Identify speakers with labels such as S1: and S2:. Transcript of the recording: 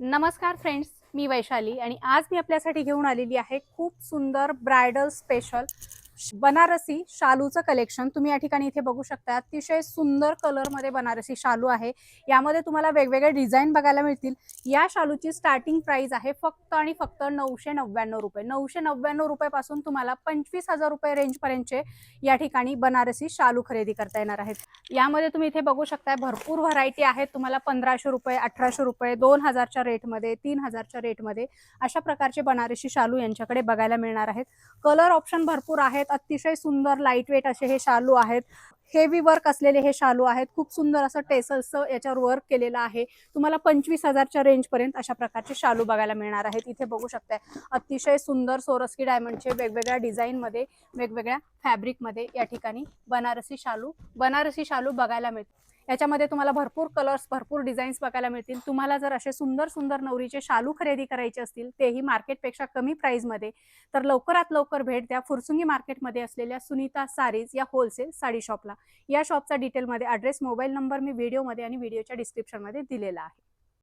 S1: नमस्कार फ्रेंड्स, मी वैशाली आणि आज मी आपल्यासाठी घेऊन आलेली आहे खूप सुंदर ब्रायडल स्पेशल बनारसी शालूचं कलेक्शन। तुम्ही या ठिकाणी इथे बघू शकता, अतिशय सुंदर कलरमध्ये बनारसी शालू आहे। यामध्ये तुम्हाला वेगवेगळे डिझाइन बघायला मिळतील। या शालूची स्टार्टिंग प्राइस आहे फक्त आणि फक्त 999 रुपये। 999 रुपयापासून तुम्हाला 25,000 रुपये रेंज पर्यंतचे या ठिकाणी बनारसी शालू खरेदी करता येणार आहेत। यामध्ये तुम्ही इथे बघू शकता भरपूर व्हरायटी आहेत। तुम्हाला 1500 रुपये, 1800 रुपये, 2000च्या रेटमध्ये, 3000च्या रेटमध्ये अशा प्रकारचे बनारसी शालू यांच्याकडे बघायला मिळणार आहेत। कलर ऑप्शन भरपूर आहेत। अतिशय सुंदर लाईट वेट असे हे शालू आहेत। हेवी वर्क असलेले हे शालू आहेत। खूप सुंदर असं टेसल्सचं याच्यावर वर्क केलेलं आहे। तुम्हाला 25,000च्या रेंज पर्यंत अशा प्रकारचे शालू बघायला मिळणार आहेत। इथे बघू शकता अतिशय सुंदर सोरस्की डायमंडचे वेगवेगळ्या डिझाइन मध्ये, वेगवेगळ्या फॅब्रिक मध्ये या ठिकाणी बनारसी शालू बघायला मिळतील। याच्यामध्ये तुम्हाला भरपूर कलर्स, भरपूर डिझाईन्स बघायला मिळतील। तुम्हाला जर असे सुंदर सुंदर नवरीचे शालू खरेदी करायचे असतील, तेही मार्केटपेक्षा कमी प्राइस मध्ये, तर लवकरात लवकर भेट द्या फुरसुंगी मार्केटमध्ये असलेल्या सुनीता सारीज या होलसेल साडी शॉपला। या शॉपचा डिटेलमध्ये ॲड्रेस, मोबाईल नंबर मी व्हिडिओमध्ये आणि व्हिडिओच्या डिस्क्रिप्शनमध्ये दिलेला आहे।